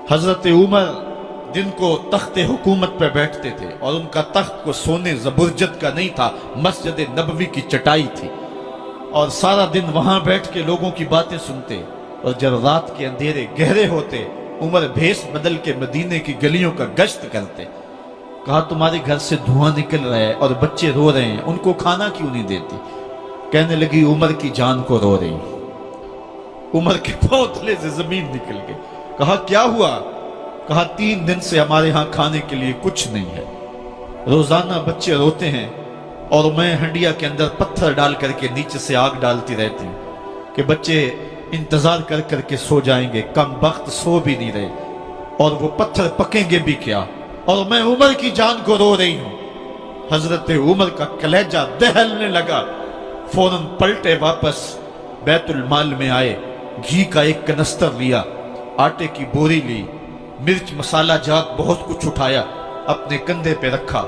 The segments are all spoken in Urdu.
حضرت عمر جن کو تخت حکومت پہ بیٹھتے تھے اور ان کا تخت کو سونے زبرجد کا نہیں تھا، مسجد نبوی کی چٹائی تھی، اور سارا دن وہاں بیٹھ کے لوگوں کی باتیں سنتے، اور جب رات کے اندھیرے گہرے ہوتے عمر بھیس بدل کے مدینے کی گلیوں کا گشت کرتے۔ کہا تمہارے گھر سے دھواں نکل رہا ہے اور بچے رو رہے ہیں، ان کو کھانا کیوں نہیں دیتی؟ کہنے لگی عمر کی جان کو رو رہی۔ عمر کے پاؤں تلے سے زمین نکل گئی۔ کہا کیا ہوا؟ کہا 3 دن سے ہمارے ہاں کھانے کے لیے کچھ نہیں ہے، روزانہ بچے روتے ہیں اور میں ہنڈیا کے اندر پتھر ڈال کر کے نیچے سے آگ ڈالتی رہتی ہوں کہ بچے انتظار کر کر کے سو جائیں گے، کم بخت سو بھی نہیں رہے، اور وہ پتھر پکیں گے بھی کیا، اور میں عمر کی جان کو رو رہی ہوں۔ حضرت عمر کا کلیجہ دہلنے لگا، فوراً پلٹے، واپس بیت المال میں آئے، گھی کا ایک کنستر لیا، آٹے کی بوری لی، مرچ مسالہ جات بہت کچھ اٹھایا، اپنے کندھے پہ رکھا،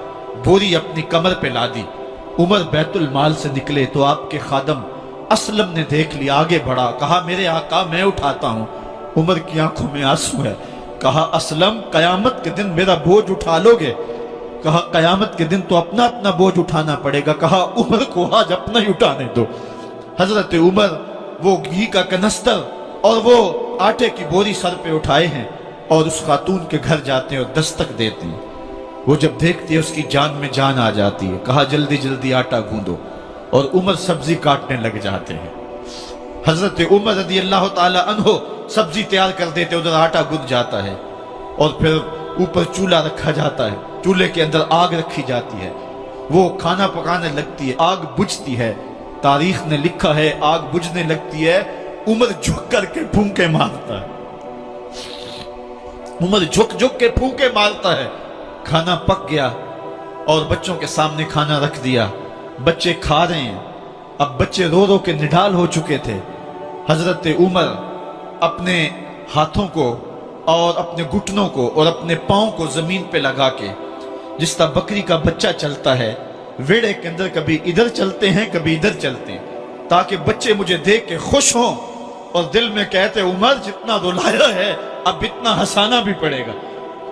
بوری اپنی کمر پہ لا دی۔ عمر بیت المال سے نکلے تو آپ کے خادم اسلم نے دیکھ لیا، آگے بڑھا، کہا میرے آقا میں اٹھاتا ہوں۔ عمر کی آنکھوں میں آنسو ہے۔ کہا اسلم قیامت کے دن میرا بوجھ اٹھا لو گے؟ کہا قیامت کے دن تو اپنا اپنا بوجھ اٹھانا پڑے گا۔ کہا عمر کو آج اپنا ہی اٹھانے دو۔ حضرت عمر وہ گھی کا کنستر اور وہ آٹے کی بوری سر پہ اٹھائے ہیں اور اس خاتون کے گھر جاتے ہیں اور دستک دیتے ہیں۔ وہ جب دیکھتے ہیں اس کی جان میں جان آ جاتی ہے۔ کہا جلدی جلدی آٹا گوندو، اور عمر سبزی کاٹنے لگ جاتے ہیں۔ حضرت عمر رضی اللہ تعالی عنہ سبزی تیار کر دیتے، ادھر آٹا گند جاتا ہے، اور پھر اوپر چولہا رکھا جاتا ہے، چولہے کے اندر آگ رکھی جاتی ہے، وہ کھانا پکانے لگتی ہے، آگ بجھتی ہے۔ تاریخ نے لکھا ہے آگ بجھنے لگتی ہے، عمر جھک کر کے پھونکے مارتا ہے، عمر جھک جھک کے پھونکے مارتا ہے۔ کھانا پک گیا اور بچوں کے سامنے کھانا رکھ دیا، بچے کھا رہے ہیں۔ اب بچے رو رو کے نڈال ہو چکے تھے۔ حضرت عمر اپنے ہاتھوں کو اور اپنے گھٹنوں کو اور اپنے پاؤں کو زمین پہ لگا کے، جس طرح بکری کا بچہ چلتا ہے، ویڑے کے اندر کبھی ادھر چلتے ہیں کبھی ادھر چلتے ہیں، تاکہ بچے مجھے دیکھ کے خوش ہوں اور دل میں کہتے عمر جتنا رلایا ہے اب اتنا ہنسانا بھی پڑے گا۔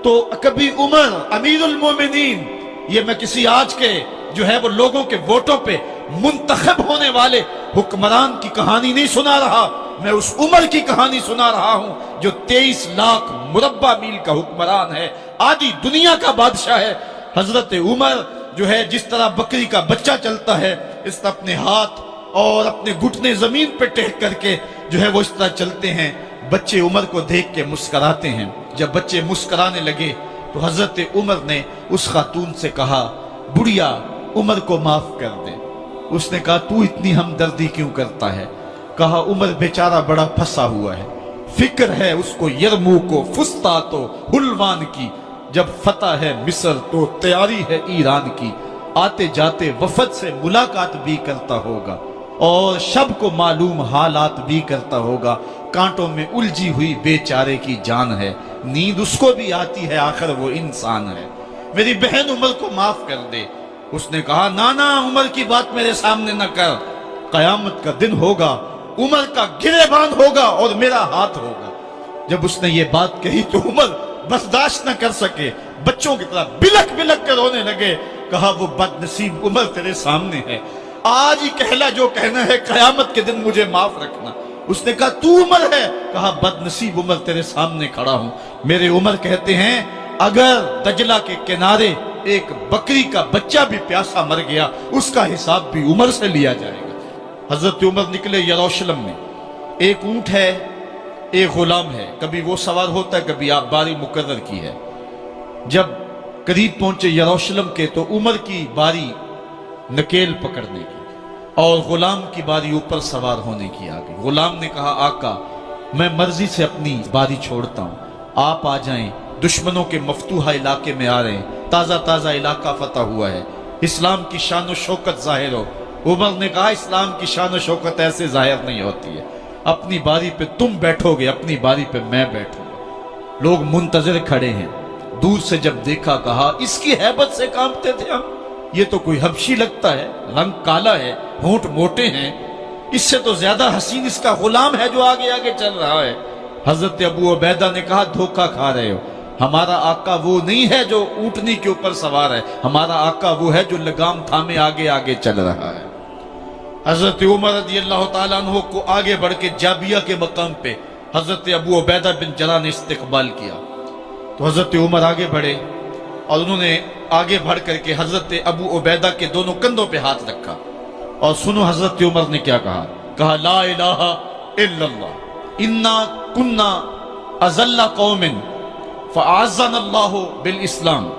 تو کبھی عمر امیر المومنین، یہ میں کسی آج کے جو ہے وہ لوگوں کے ووٹوں پہ منتخب ہونے والے حکمران کی کہانی نہیں سنا رہا، میں اس عمر کی کہانی سنا رہا ہوں جو 23 لاکھ مربع میل کا حکمران ہے، آدھی دنیا کا بادشاہ ہے۔ حضرت عمر جو ہے جس طرح بکری کا بچہ چلتا ہے، اس طرح اپنے ہاتھ اور اپنے گھٹنے زمین پہ ٹیک کر کے جو ہے وہ اس طرح چلتے ہیں۔ بچے عمر کو دیکھ کے مسکراتے ہیں۔ جب بچے مسکرانے لگے تو حضرت عمر نے اس خاتون سے کہا بڑھیا عمر کو معاف کر دے۔ اس نے کہا تو اتنی ہمدردی کیوں کرتا ہے؟ کہا عمر بیچارہ بڑا پھنسا ہوا ہے، فکر ہے اس کو یرموک و فسطاط و حلوان کی، جب فتح ہے مصر تو تیاری ہے ایران کی، آتے جاتے وفد سے ملاقات بھی کرتا ہوگا اور شب کو معلوم حالات بھی کرتا ہوگا، کانٹوں میں الجھی ہوئی بیچارے کی جان ہے، نیند اس کو بھی آتی ہے، آخر وہ انسان ہے، میری بہن عمر کو معاف کر دے۔ اس نے کہا نانا عمر کی بات میرے سامنے نہ کر، قیامت کا دن ہوگا، عمر کا گریبان ہوگا اور میرا ہاتھ ہوگا۔ جب اس نے یہ بات کہی تو عمر برداشت نہ کر سکے، بچوں کی طرح بلک بلک کر رونے لگے۔ کہا وہ بد نصیب عمر تیرے سامنے ہے، آج ہی کہلا جو کہنا ہے، قیامت کے دن مجھے معاف رکھنا۔ اس نے کہا تو عمر ہے؟ کہا بد نصیب عمر تیرے سامنے کھڑا ہوں۔ میرے عمر کہتے ہیں اگر دجلہ کے کنارے ایک بکری کا بچہ بھی پیاسا مر گیا، اس کا حساب بھی عمر سے لیا جائے گا۔ حضرت عمر نکلے یروشلم میں، ایک اونٹ ہے ایک غلام ہے، کبھی وہ سوار ہوتا ہے کبھی آپ باری مقرر کی ہے۔ جب قریب پہنچے یروشلم کے تو عمر کی باری نکیل پکڑنے کی اور غلام کی باری اوپر سوار ہونے کی آ گئی۔ غلام نے کہا آقا میں مرضی سے اپنی باری چھوڑتا ہوں، آپ آ جائیں، دشمنوں کے مفتوحہ علاقے میں آ رہے ہیں، تازہ تازہ علاقہ فتح ہوا ہے، اسلام کی شان و شوکت ظاہر ہو۔ عمر نے کہا اسلام کی شان و شوکت ایسے ظاہر نہیں ہوتی ہے، اپنی باری پہ تم بیٹھو گے، اپنی باری پہ میں بیٹھوں گا۔ لوگ منتظر کھڑے ہیں، دور سے جب دیکھا کہا اس کی ہیبت سے کانپتے تھے ہم، یہ تو کوئی حبشی لگتا ہے، رنگ کالا ہے، ہونٹ موٹے ہیں، اس سے تو زیادہ حسین اس کا غلام ہے جو آگے آگے چل رہا ہے۔ حضرت ابو عبیدہ نے کہا دھوکہ کھا رہے ہو، ہمارا آقا وہ نہیں ہے جو اونٹنی کے اوپر سوار ہے، ہمارا آقا وہ ہے جو لگام تھامے آگے آگے چل رہا ہے۔ حضرت عمر رضی اللہ تعالیٰ عنہ کو آگے بڑھ کے جابیہ کے مقام پہ حضرت ابو عبیدہ بن جراح نے استقبال کیا، تو حضرت عمر آگے بڑھے اور انہوں نے آگے بڑھ کر کے حضرت ابو عبیدہ کے دونوں کندھوں پہ ہاتھ رکھا، اور سنو حضرت عمر نے کیا کہا لا الہ الا اللہ انا کنا اذل قوم فاعزنا اللہ بالاسلام،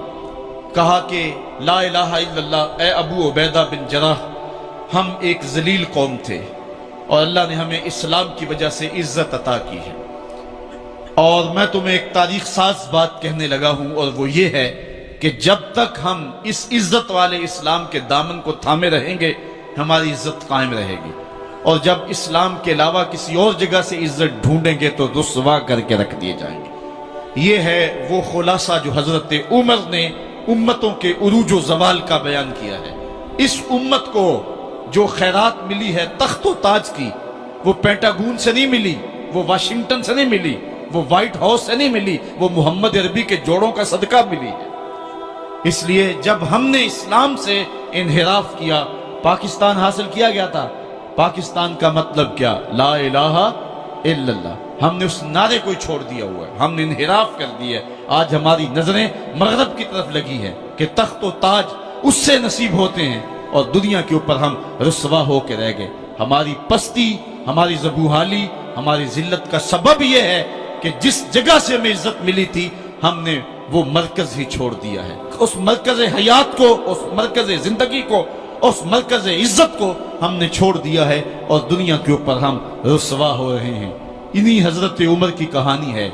کہا کہ لا الہ الا اللہ، اے ابو عبیدہ بن جراح، ہم ایک ذلیل قوم تھے اور اللہ نے ہمیں اسلام کی وجہ سے عزت عطا کی ہے۔ اور میں تمہیں ایک تاریخ ساز بات کہنے لگا ہوں، اور وہ یہ ہے کہ جب تک ہم اس عزت والے اسلام کے دامن کو تھامے رہیں گے ہماری عزت قائم رہے گی، اور جب اسلام کے علاوہ کسی اور جگہ سے عزت ڈھونڈیں گے تو رسوا کر کے رکھ دیے جائیں گے۔ یہ ہے وہ خلاصہ جو حضرت عمر نے امتوں کے عروج و زوال کا بیان کیا ہے۔ اس امت کو جو خیرات ملی ہے تخت و تاج کی، وہ پینٹاگون سے نہیں ملی، وہ واشنگٹن سے نہیں ملی، وہ وائٹ ہاؤس سے نہیں ملی، وہ محمد عربی کے جوڑوں کا صدقہ ملی ہے۔ اس لیے جب ہم نے اسلام سے انحراف کیا، پاکستان حاصل کیا گیا تھا۔ پاکستان کا مطلب کیا؟ لا الہ الا اللہ۔ ہم نے اس نعرے کو چھوڑ دیا ہوا ہے، ہم نے انحراف کر دیا ہے۔ آج ہماری نظریں مغرب کی طرف لگی ہے کہ تخت و تاج اس سے نصیب ہوتے ہیں، اور دنیا کے اوپر ہم رسوا ہو کے رہ گئے۔ ہماری پستی، ہماری زبوحالی، ہماری ذلت کا سبب یہ ہے کہ جس جگہ سے ہمیں عزت ملی تھی ہم نے وہ مرکز ہی چھوڑ دیا ہے۔ اس مرکز حیات کو، اس مرکز زندگی کو، اس مرکز عزت کو ہم نے چھوڑ دیا ہے، اور دنیا کے اوپر ہم رسوا ہو رہے ہیں۔ انہی حضرت عمر کی کہانی ہے۔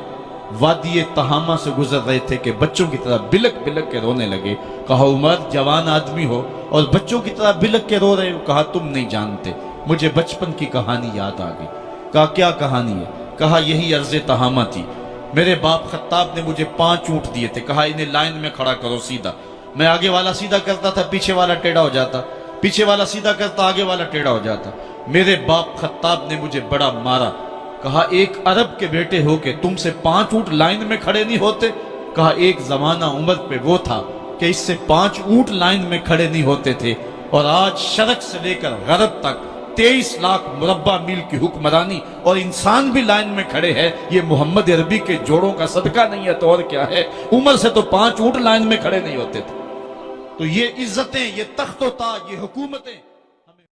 وادی تہامہ سے گزر رہے تھے کہ بچوں کی طرح بلک بلک کے رونے لگے۔ کہا عمر جوان آدمی ہو اور بچوں کی طرح بلک کے رو رہے ہو؟ کہا تم نہیں جانتے، مجھے بچپن کی کہانی یاد آ گئی۔ کہا کیا کہانی ہے؟ کہا یہی عرض تہامہ تھی، میرے باپ خطاب نے مجھے 5 اونٹ دیے تھے، کہا انہیں لائن میں کھڑا کرو سیدھا۔ میں آگے والا سیدھا کرتا تھا، پیچھے والا ٹیڑھا ہو جاتا، پیچھے والا سیدھا کرتا، آگے والا ٹیڑھا ہو جاتا۔ میرے باپ خطاب نے مجھے بڑا مارا۔ کہا ایک عرب کے بیٹے ہو کہ تم سے 5 اونٹ لائن میں کھڑے نہیں ہوتے؟ کہا ایک زمانہ عمر پہ وہ تھا کہ اس سے 5 اونٹ لائن میں کھڑے نہیں ہوتے تھے، اور آج شرق سے لے کر غرب تک 23 لاکھ مربع میل کی حکمرانی، اور انسان بھی لائن میں کھڑے ہیں۔ یہ محمد عربی کے جوڑوں کا صدقہ نہیں ہے تو اور کیا ہے؟ عمر سے تو 5 اونٹ لائن میں کھڑے نہیں ہوتے تھے۔ تو یہ عزتیں، یہ تخت و تاج، یہ حکومتیں